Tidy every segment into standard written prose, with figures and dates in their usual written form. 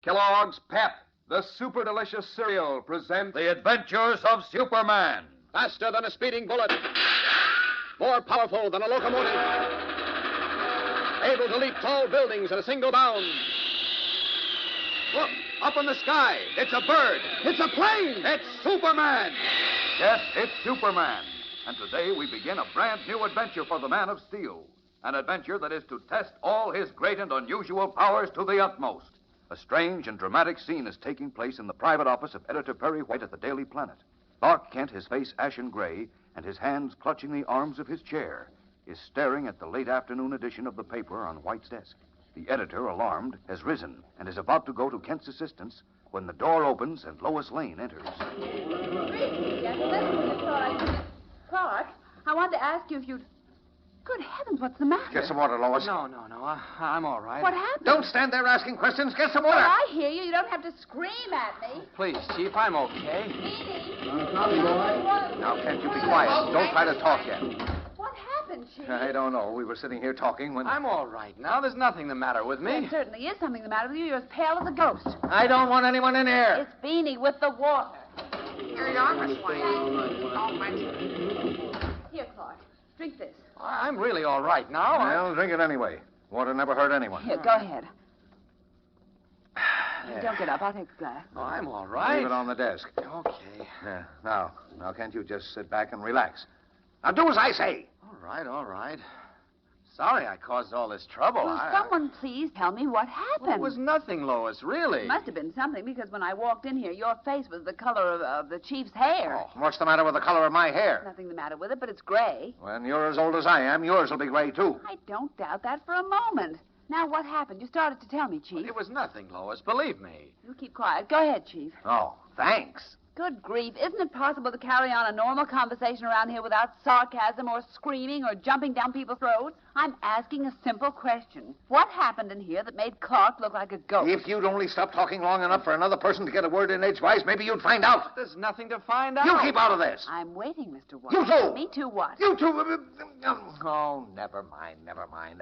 Kellogg's Pep, the super delicious cereal, presents The Adventures of Superman. Faster than a speeding bullet. More powerful than a locomotive. Able to leap tall buildings in a single bound. Look, up in the sky. It's a bird. It's a plane. It's Superman. Yes, it's Superman. And today we begin a brand new adventure for the Man of Steel. An adventure that is to test all his great and unusual powers to the utmost. A strange and dramatic scene is taking place in the private office of Editor Perry White at the Daily Planet. Clark Kent, his face ashen gray, and his hands clutching the arms of his chair, is staring at the late afternoon edition of the paper on White's desk. The editor, alarmed, has risen and is about to go to Kent's assistance when the door opens and Lois Lane enters. Clark, I wanted to ask you if you'd... Good heavens, what's the matter? Get some water, Lois. No. I'm all right. What happened? Don't stand there asking questions. Get some water. Well, I hear you. You don't have to scream at me. Please, Chief, I'm okay. Now, Kent, you be quiet. Don't try to talk yet. What happened, Chief? I don't know. We were sitting here talking when... I'm all right now. There's nothing the matter with me. There certainly is something the matter with you. You're as pale as a ghost. I don't want anyone in here. It's Beanie with the water. Here you are, Miss Wayne. Here, Clark. Drink this. I'm really all right now. Well, drink it anyway. Water never hurt anyone. Here, go ahead. Don't get up. I'll take the glass. Oh, I'm all right. Leave it on the desk. Okay. Yeah. Now, can't you just sit back and relax? Now, do as I say. All right. Sorry I caused all this trouble. Will someone please tell me what happened? Well, it was nothing, Lois, really. It must have been something, because when I walked in here, your face was the color of the chief's hair. Oh, what's the matter with the color of my hair? Nothing the matter with it, but it's gray. When you're as old as I am, yours will be gray, too. I don't doubt that for a moment. Now, what happened? You started to tell me, Chief. It was nothing, Lois. Believe me. You keep quiet. Go ahead, Chief. Oh, thanks. Good grief. Isn't it possible to carry on a normal conversation around here without sarcasm or screaming or jumping down people's throats? I'm asking a simple question. What happened in here that made Clark look like a ghost? If you'd only stop talking long enough for another person to get a word in edgewise, maybe you'd find out. There's nothing to find out. You keep out of this. I'm waiting, Mr. White. You too. Me too what? You too. Oh, never mind.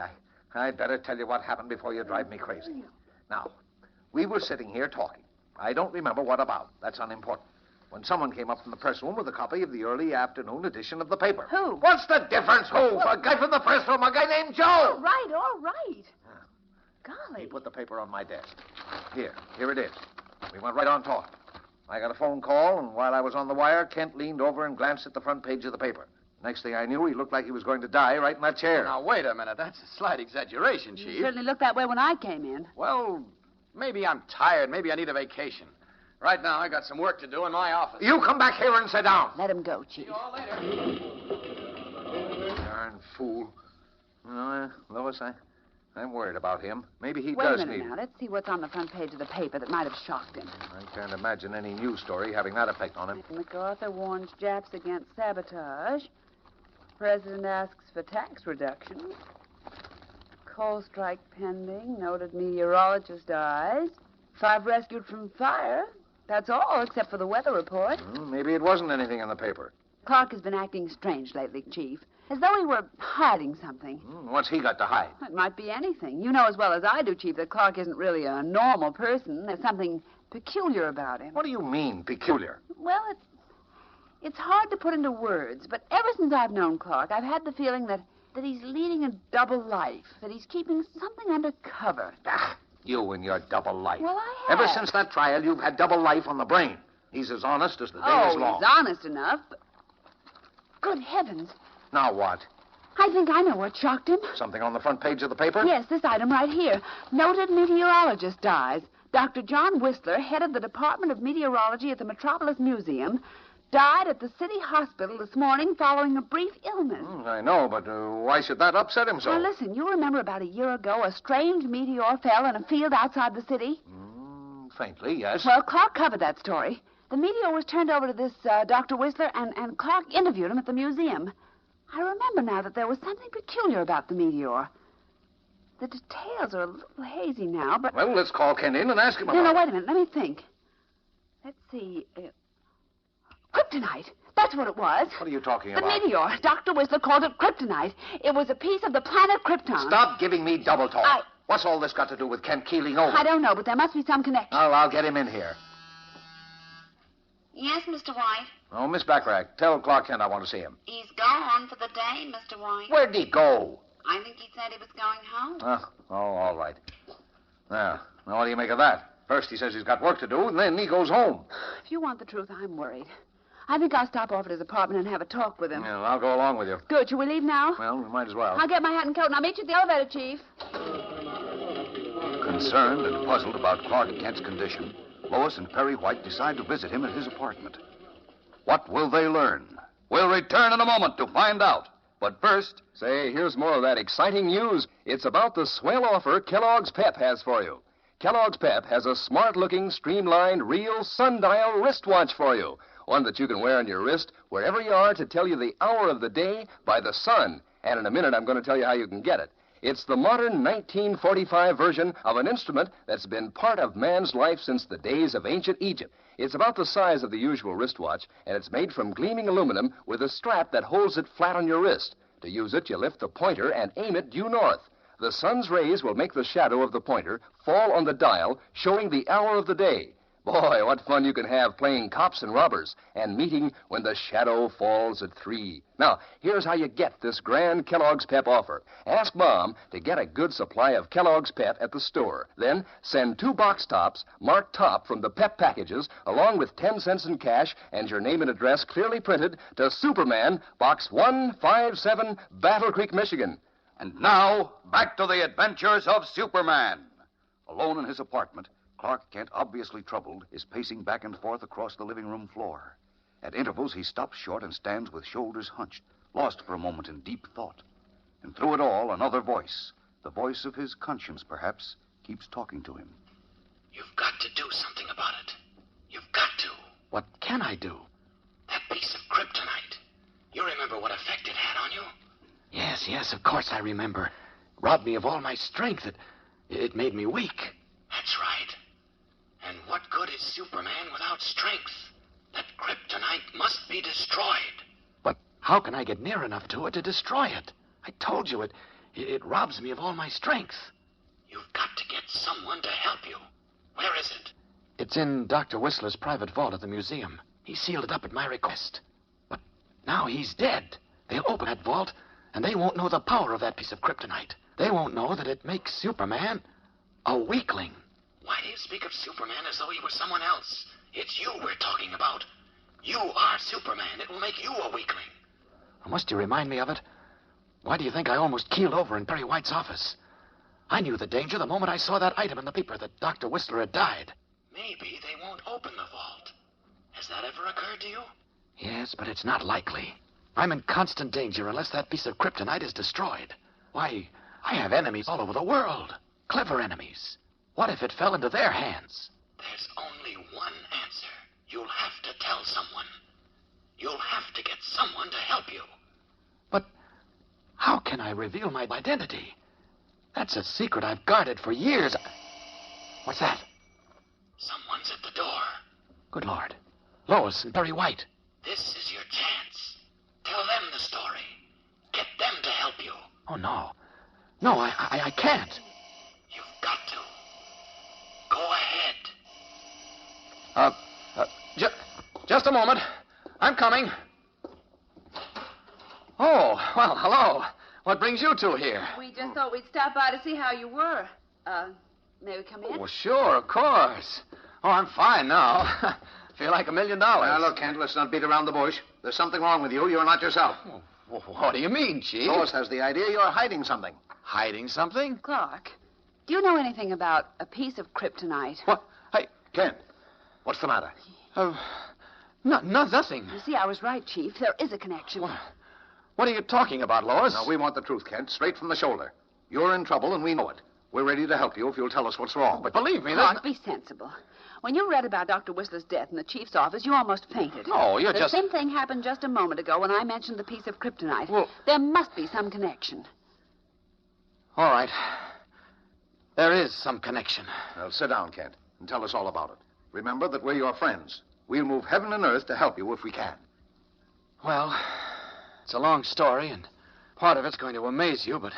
I'd better tell you what happened before you drive me crazy. Now, we were sitting here talking. I don't remember what about. That's unimportant. When someone came up from the press room with a copy of the early afternoon edition of the paper. Who? What's the difference, who? A guy from the press room, a guy named Joe. All right. Golly. He put the paper on my desk. Here it is. We went right on talking. I got a phone call, and while I was on the wire, Kent leaned over and glanced at the front page of the paper. Next thing I knew, he looked like he was going to die right in that chair. Now, wait a minute. That's a slight exaggeration, Chief. You certainly looked that way when I came in. Well, maybe I'm tired. Maybe I need a vacation. Right now, I got some work to do in my office. You come back here and sit down. Let him go, Chief. See you all later. Darn fool. No, Lois, I'm worried about him. Maybe he Wait does a minute need... now. Let's see what's on the front page of the paper that might have shocked him. I can't imagine any news story having that effect on him. MacArthur warns Japs against sabotage. President asks for tax reduction. Coal strike pending. Noted meteorologist dies. 5 rescued from fire. That's all, except for the weather report. Maybe it wasn't anything in the paper. Clark has been acting strange lately, Chief. As though he were hiding something. What's he got to hide? It might be anything. You know as well as I do, Chief, that Clark isn't really a normal person. There's something peculiar about him. What do you mean, peculiar? Well, it's hard to put into words, but ever since I've known Clark, I've had the feeling that he's leading a double life, that he's keeping something under cover. You and your double life. Well, I have. Ever since that trial, you've had double life on the brain. He's as honest as the day is long. He's honest enough, but... Good heavens. Now what? I think I know what shocked him. Something on the front page of the paper? Yes, this item right here. Noted meteorologist dies. Dr. John Whistler, head of the Department of Meteorology at the Metropolis Museum, died at the city hospital this morning following a brief illness. I know, but why should that upset him so? Now, listen, you remember about a year ago a strange meteor fell in a field outside the city? Faintly, yes. Well, Clark covered that story. The meteor was turned over to this Dr. Whistler, and Clark interviewed him at the museum. I remember now that there was something peculiar about the meteor. The details are a little hazy now, but... Well, let's call Kent in and ask him about it. No, wait a minute. Let me think. Let's see. Kryptonite. That's what it was. What are you talking The about? meteor. Dr. Whistler called it kryptonite. It was a piece of the planet Krypton. Stop giving me double talk. What's all this got to do with Kent keeling over? I don't know, but there must be some connection. I'll get him in here. Yes, Mr. White. Oh, Miss Backrack, tell Clark Kent I want to see him. He's gone for the day, Mr. White. Where'd he go? I think he said he was going home. All right. Now, what do you make of that? First he says he's got work to do, and then he goes home. If you want the truth, I'm worried. I think I'll stop off at his apartment and have a talk with him. Yeah, I'll go along with you. Good. Shall we leave now? Well, we might as well. I'll get my hat and coat, and I'll meet you at the elevator, Chief. Concerned and puzzled about Clark Kent's condition, Lois and Perry White decide to visit him at his apartment. What will they learn? We'll return in a moment to find out. But first, Say, here's more of that exciting news. It's about the swell offer Kellogg's Pep has for you. Kellogg's Pep has a smart-looking, streamlined, real sundial wristwatch for you. One that you can wear on your wrist wherever you are to tell you the hour of the day by the sun. And in a minute, I'm going to tell you how you can get it. It's the modern 1945 version of an instrument that's been part of man's life since the days of ancient Egypt. It's about the size of the usual wristwatch, and it's made from gleaming aluminum with a strap that holds it flat on your wrist. To use it, you lift the pointer and aim it due north. The sun's rays will make the shadow of the pointer fall on the dial, showing the hour of the day. Boy, what fun you can have playing cops and robbers and meeting when the shadow falls at 3. Now, here's how you get this grand Kellogg's Pep offer. Ask Mom to get a good supply of Kellogg's Pep at the store. Then send 2 box tops marked top from the Pep packages along with 10 cents in cash and your name and address clearly printed to Superman, Box 157, Battle Creek, Michigan. and now, back to the adventures of Superman. Alone in his apartment, Clark Kent, obviously troubled, is pacing back and forth across the living room floor. At intervals, he stops short and stands with shoulders hunched, lost for a moment in deep thought. And through it all, another voice, the voice of his conscience, perhaps, keeps talking to him. You've got to do something about it. You've got to. What can I do? That piece of kryptonite. You remember what effect it had on you? Yes, of course I remember. Robbed me of all my strength. It made me weak. That's right. And what good is Superman without strength? That kryptonite must be destroyed. But how can I get near enough to it to destroy it? I told you, it robs me of all my strength. You've got to get someone to help you. Where is it? It's in Dr. Whistler's private vault at the museum. He sealed it up at my request. But now he's dead. They'll open that vault, and they won't know the power of that piece of kryptonite. They won't know that it makes Superman a weakling. Why do you speak of Superman as though he were someone else? It's you we're talking about. You are Superman. It will make you a weakling. Must you remind me of it? Why do you think I almost keeled over in Perry White's office? I knew the danger the moment I saw that item in the paper that Dr. Whistler had died. Maybe they won't open the vault. Has that ever occurred to you? Yes, but it's not likely. I'm in constant danger unless that piece of kryptonite is destroyed. Why, I have enemies all over the world. Clever enemies. What if it fell into their hands? There's only one answer. You'll have to tell someone. You'll have to get someone to help you. But how can I reveal my identity? That's a secret I've guarded for years. What's that? Someone's at the door. Good Lord. Lois and Perry White. This is your chance. Tell them the story. Get them to help you. Oh, no. No, I can't. You've got to. Go ahead. Just a moment. I'm coming. Oh, well, hello. What brings you two here? We just thought we'd stop by to see how you were. May we come in? Well, sure, of course. Oh, I'm fine now. Feel like $1 million. Now, look, Kent, let's not beat around the bush. There's something wrong with you. You're not yourself. What do you mean, Chief? Lois has the idea you're hiding something. Hiding something? Clark, do you know anything about a piece of kryptonite? What? Hey, Kent, what's the matter? nothing. You see, I was right, Chief. There is a connection. What are you talking about, Lois? Now, we want the truth, Kent, straight from the shoulder. You're in trouble, and we know it. We're ready to help you if you'll tell us what's wrong. But believe me, Clark, be sensible. When you read about Dr. Whistler's death in the chief's office, you almost fainted. No, you're the just... The same thing happened just a moment ago when I mentioned the piece of kryptonite. Well... There must be some connection. All right. There is some connection. Well, sit down, Kent, and tell us all about it. Remember that we're your friends. We'll move heaven and earth to help you if we can. Well, it's a long story, and part of it's going to amaze you, but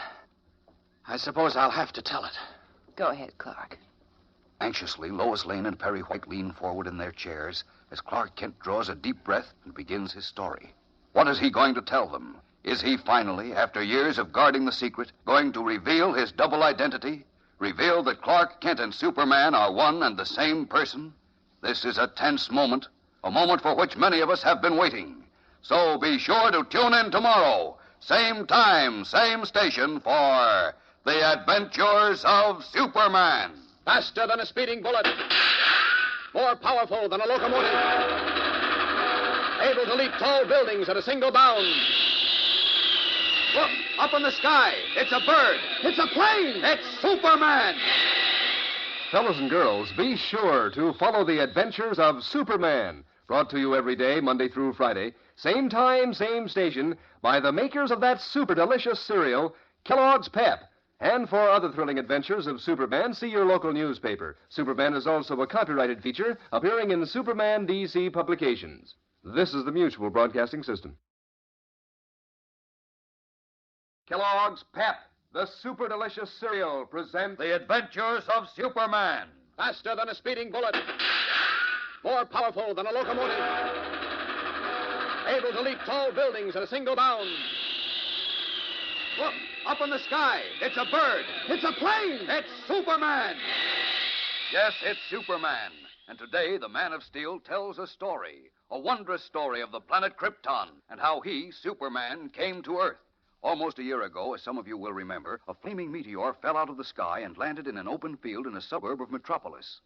I suppose I'll have to tell it. Go ahead, Clark. Anxiously, Lois Lane and Perry White lean forward in their chairs as Clark Kent draws a deep breath and begins his story. What is he going to tell them? Is he finally, after years of guarding the secret, going to reveal his double identity? Reveal that Clark Kent and Superman are one and the same person? This is a tense moment, a moment for which many of us have been waiting. So be sure to tune in tomorrow, same time, same station, for The Adventures of Superman. Faster than a speeding bullet. More powerful than a locomotive. Able to leap tall buildings at a single bound. Look, up in the sky. It's a bird. It's a plane. It's Superman. Fellows and girls, be sure to follow The Adventures of Superman. Brought to you every day, Monday through Friday. Same time, same station, by the makers of that super delicious cereal, Kellogg's Pep. And for other thrilling adventures of Superman, see your local newspaper. Superman is also a copyrighted feature appearing in Superman DC publications. This is the Mutual Broadcasting System. Kellogg's Pep, the super delicious cereal, presents The Adventures of Superman. Faster than a speeding bullet. More powerful than a locomotive. Able to leap tall buildings at a single bound. Look, up in the sky. It's a bird. It's a plane. It's Superman. Yes, it's Superman. And today, the Man of Steel tells a story, a wondrous story of the planet Krypton and how he, Superman, came to Earth. Almost a year ago, as some of you will remember, a flaming meteor fell out of the sky and landed in an open field in a suburb of Metropolis.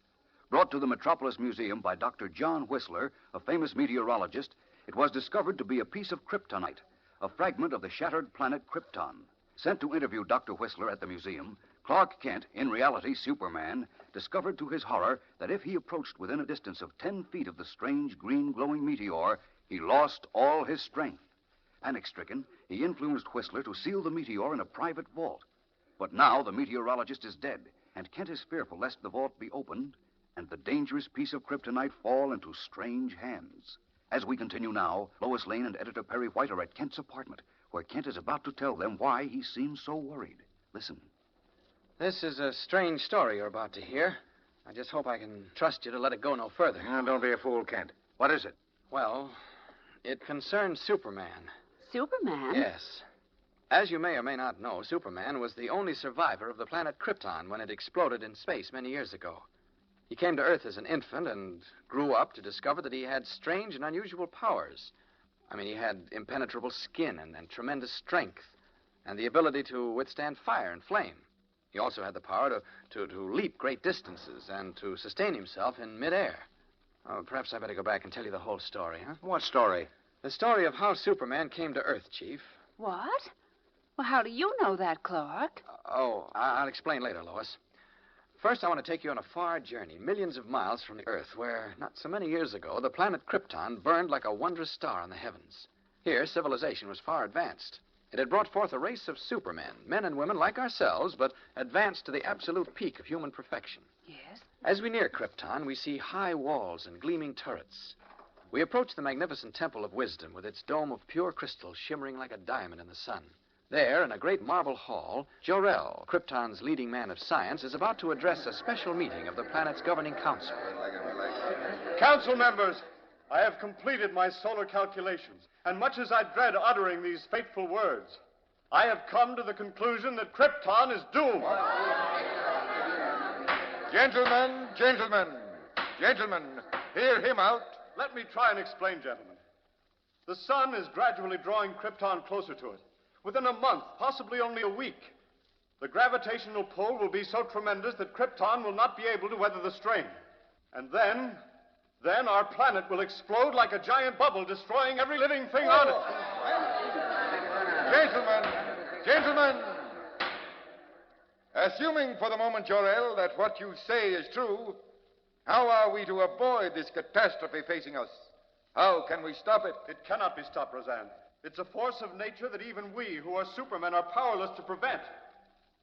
Brought to the Metropolis Museum by Dr. John Whistler, a famous meteorologist, it was discovered to be a piece of kryptonite, a fragment of the shattered planet Krypton. Sent to interview Dr. Whistler at the museum, Clark Kent, in reality Superman, discovered to his horror that if he approached within a distance of 10 feet of the strange green glowing meteor, he lost all his strength. Panic-stricken, he influenced Whistler to seal the meteor in a private vault. But now the meteorologist is dead, and Kent is fearful lest the vault be opened and the dangerous piece of kryptonite fall into strange hands. As we continue now, Lois Lane and Editor Perry White are at Kent's apartment, where Kent is about to tell them why he seems so worried. Listen. This is a strange story you're about to hear. I just hope I can trust you to let it go no further. Now, don't be a fool, Kent. What is it? Well, it concerns Superman. Superman? Yes. As you may or may not know, Superman was the only survivor of the planet Krypton when it exploded in space many years ago. He came to Earth as an infant and grew up to discover that he had strange and unusual powers. I mean, he had impenetrable skin and tremendous strength and the ability to withstand fire and flame. He also had the power to leap great distances and to sustain himself in midair. Perhaps I better go back and tell you the whole story, huh? What story? The story of how Superman came to Earth, Chief. What? Well, how do you know that, Clark? I'll explain later, Lois. First, I want to take you on a far journey, millions of miles from the Earth, where, not so many years ago, the planet Krypton burned like a wondrous star in the heavens. Here, civilization was far advanced. It had brought forth a race of supermen, men and women like ourselves, but advanced to the absolute peak of human perfection. Yes? As we near Krypton, we see high walls and gleaming turrets. We approach the magnificent Temple of Wisdom with its dome of pure crystal shimmering like a diamond in the sun. There, in a great marble hall, Jor-El, Krypton's leading man of science, is about to address a special meeting of the planet's governing council. Council members, I have completed my solar calculations, and much as I dread uttering these fateful words, I have come to the conclusion that Krypton is doomed. Gentlemen, hear him out. Let me try and explain, gentlemen. The sun is gradually drawing Krypton closer to it. Within a month, possibly only a week, the gravitational pull will be so tremendous that Krypton will not be able to weather the strain. And then our planet will explode like a giant bubble, destroying every living thing on it. Gentlemen, assuming for the moment, Jor-El, that what you say is true, how are we to avoid this catastrophe facing us? How can we stop it? It cannot be stopped, Roseanne. It's a force of nature that even we, who are supermen, are powerless to prevent.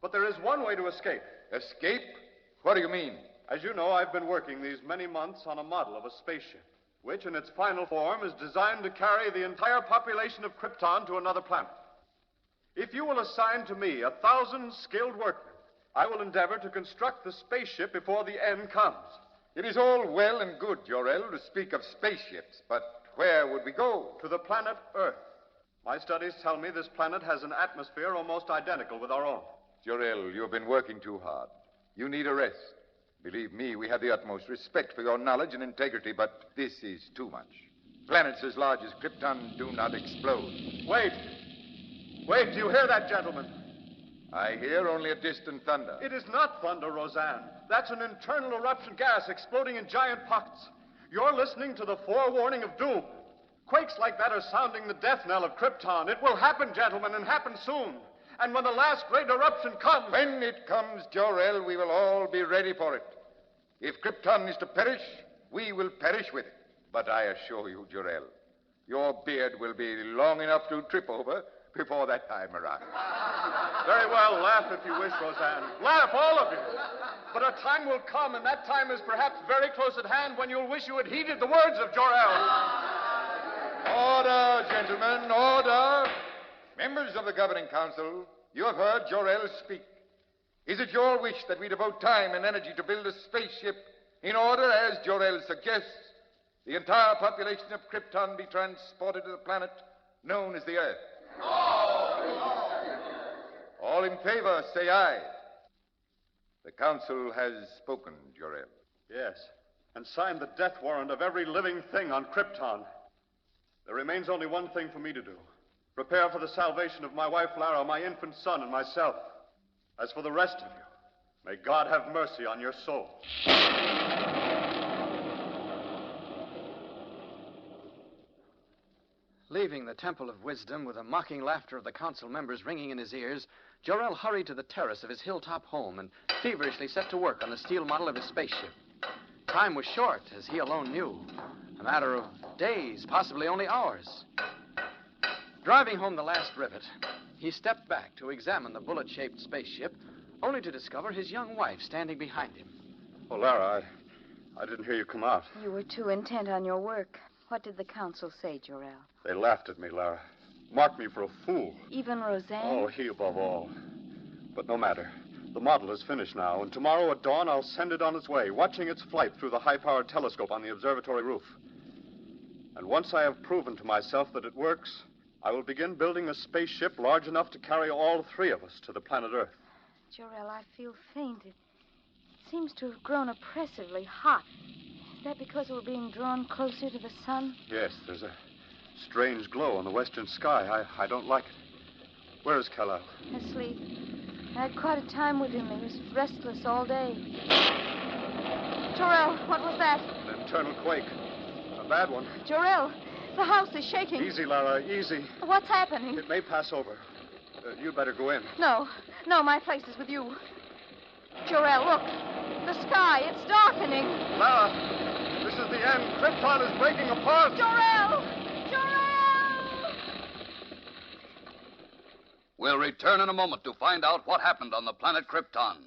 But there is one way to escape. Escape? What do you mean? As you know, I've been working these many months on a model of a spaceship, which in its final form is designed to carry the entire population of Krypton to another planet. If you will assign to me 1,000 skilled workmen I will endeavor to construct the spaceship before the end comes. It is all well and good, Jor-El, to speak of spaceships, but where would we go? To the planet Earth. My studies tell me this planet has an atmosphere almost identical with our own. Jor-El, you have been working too hard. You need a rest. Believe me, we have the utmost respect for your knowledge and integrity, but this is too much. Planets as large as Krypton do not explode. Wait! Wait, do you hear that, gentlemen? I hear only a distant thunder. It is not thunder, Roseanne. That's an internal eruption gas exploding in giant pockets. You're listening to the forewarning of doom. Quakes like that are sounding the death knell of Krypton. It will happen, gentlemen, and happen soon. And when the last great eruption comes... When it comes, Jor-El, we will all be ready for it. If Krypton is to perish, we will perish with it. But I assure you, Jor-El, your beard will be long enough to trip over before that time arrives. Very well, laugh if you wish, Roseanne. Laugh, all of you. But a time will come, and that time is perhaps very close at hand, when you'll wish you had heeded the words of Jor-El. Order, gentlemen, order. Members of the Governing Council, you have heard Jor-El speak. Is it your wish that we devote time and energy to build a spaceship in order, as Jor-El suggests, the entire population of Krypton be transported to the planet known as the Earth? All in favor, say aye. The council has spoken, Jor-El. Yes, and signed the death warrant of every living thing on Krypton. There remains only one thing for me to do. Prepare for the salvation of my wife, Lara, my infant son, and myself. As for the rest of you, may God have mercy on your soul. Leaving the Temple of Wisdom with the mocking laughter of the council members ringing in his ears, Jor-El hurried to the terrace of his hilltop home and feverishly set to work on the steel model of his spaceship. Time was short, as he alone knew. A matter of days, possibly only hours. Driving home the last rivet, he stepped back to examine the bullet-shaped spaceship, only to discover his young wife standing behind him. Oh, Lara, I didn't hear you come out. You were too intent on your work. What did the council say, Jor-El? They laughed at me, Lara. Marked me for a fool. Even Roseanne? Oh, he above all. But no matter. The model is finished now, and tomorrow at dawn I'll send it on its way, watching its flight through the high-powered telescope on the observatory roof. And once I have proven to myself that it works, I will begin building a spaceship large enough to carry all three of us to the planet Earth. Jor-El, I feel faint. It seems to have grown oppressively hot. Is that because we're being drawn closer to the sun? Yes, there's a strange glow on the western sky. I don't like it. Where is Collyer? Asleep. I had quite a time with him. He was restless all day. Jor-El, what was that? An internal quake. A bad one. Jor-El, the house is shaking. Easy, Lara, easy. What's happening? It may pass over. You'd better go in. No, my place is with you. Jor-El, look. The sky, it's darkening. Lara, this is the end. Krypton is breaking apart. Jor-El! Jor-El! We'll return in a moment to find out what happened on the planet Krypton.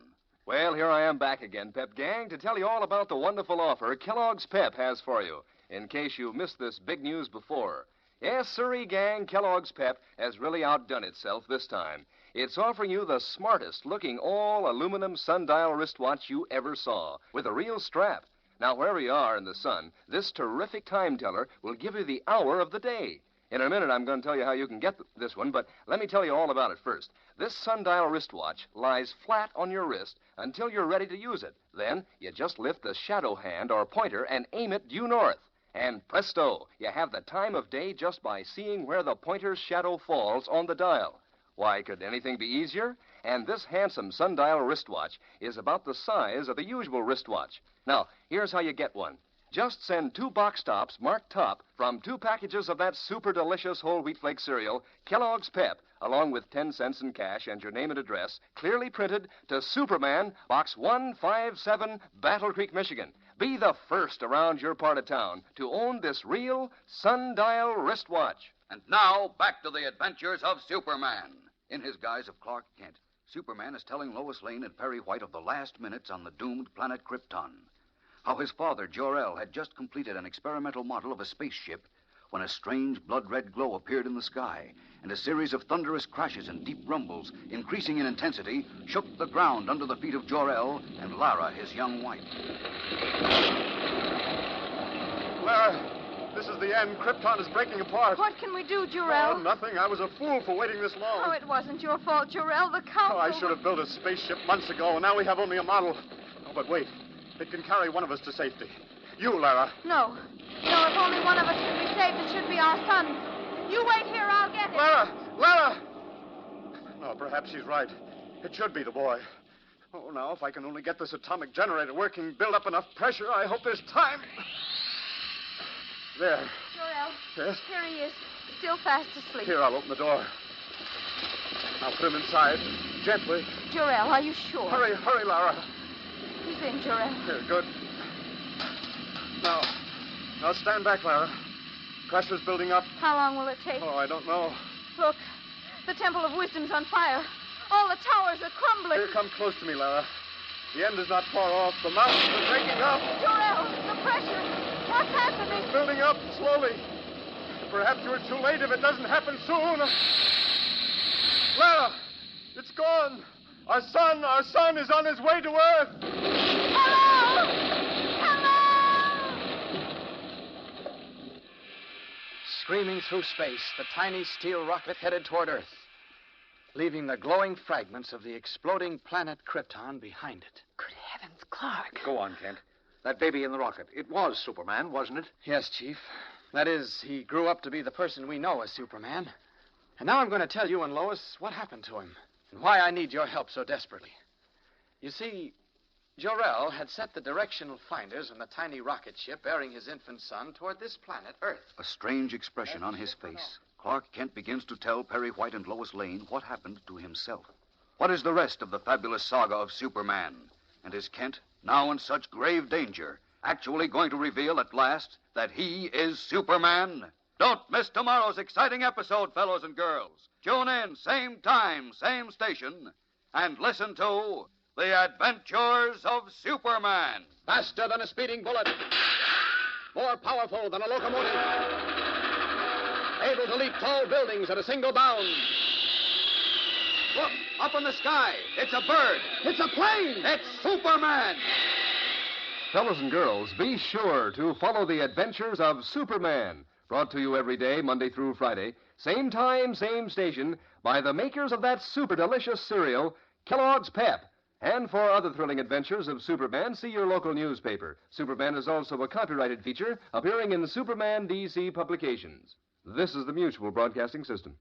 Well, here I am back again, Pep Gang, to tell you all about the wonderful offer Kellogg's Pep has for you, in case you missed this big news before. Yes, sirree, gang, Kellogg's Pep has really outdone itself this time. It's offering you the smartest-looking all-aluminum sundial wristwatch you ever saw, with a real strap. Now, wherever you are in the sun, this terrific time teller will give you the hour of the day. In a minute, I'm going to tell you how you can get this one, but let me tell you all about it first. This sundial wristwatch lies flat on your wrist until you're ready to use it. Then, you just lift the shadow hand or pointer and aim it due north. And presto, you have the time of day just by seeing where the pointer's shadow falls on the dial. Why, could anything be easier? And this handsome sundial wristwatch is about the size of the usual wristwatch. Now, here's how you get one. Just send 2 box tops marked top from 2 packages of that super delicious whole wheat flake cereal, Kellogg's Pep, along with 10 cents in cash and your name and address, clearly printed to Superman, Box 157, Battle Creek, Michigan. Be the first around your part of town to own this real sundial wristwatch. And now, back to the adventures of Superman. In his guise of Clark Kent, Superman is telling Lois Lane and Perry White of the last minutes on the doomed planet Krypton. How his father, Jor-El, had just completed an experimental model of a spaceship when a strange blood-red glow appeared in the sky, and a series of thunderous crashes and deep rumbles, increasing in intensity, shook the ground under the feet of Jor-El and Lara, his young wife. Lara, this is the end. Krypton is breaking apart. What can we do, Jor-El? Oh, nothing. I was a fool for waiting this long. Oh, it wasn't your fault, Jor-El. The council... Oh, I should have built a spaceship months ago, and now we have only a model. Oh, but wait. It can carry one of us to safety. You, Lara. No. No, if only one of us can be saved, it should be our son. You wait here, I'll get him. Lara! Lara! No, perhaps she's right. It should be the boy. Oh, now, if I can only get this atomic generator working, build up enough pressure, I hope there's time. There. Jor-El. Yes? Here he is, still fast asleep. Here, I'll open the door. I'll put him inside. Gently. Jor-El, are you sure? Hurry, hurry, Lara. He's in, Jor-El. Here, good. Now stand back, Lara. Pressure's building up. How long will it take? Oh, I don't know. Look, the Temple of Wisdom's on fire. All the towers are crumbling. Here, come close to me, Lara. The end is not far off. The mountains are breaking up. Jor-El, the pressure. What's happening? It's building up slowly. Perhaps you're too late if it doesn't happen soon. Lara, it's gone. Our son is on his way to Earth. Hello! Hello! Screaming through space, the tiny steel rocket headed toward Earth, leaving the glowing fragments of the exploding planet Krypton behind it. Good heavens, Clark. Go on, Kent. That baby in the rocket. It was Superman, wasn't it? Yes, Chief. That is, he grew up to be the person we know as Superman. And now I'm going to tell you and Lois what happened to him and why I need your help so desperately. You see, Jor-El had set the directional finders in the tiny rocket ship bearing his infant son toward this planet, Earth. A strange expression on his face. Clark Kent begins to tell Perry White and Lois Lane what happened to himself. What is the rest of the fabulous saga of Superman? And is Kent, now in such grave danger, actually going to reveal at last that he is Superman? Don't miss tomorrow's exciting episode, fellows and girls. Tune in, same time, same station, and listen to The Adventures of Superman. Faster than a speeding bullet. More powerful than a locomotive. Able to leap tall buildings at a single bound. Look, up in the sky. It's a bird. It's a plane. It's Superman. Fellows and girls, be sure to follow the adventures of Superman, brought to you every day, Monday through Friday, same time, same station, by the makers of that super delicious cereal, Kellogg's Pep. And for other thrilling adventures of Superman, see your local newspaper. Superman is also a copyrighted feature appearing in Superman DC publications. This is the Mutual Broadcasting System.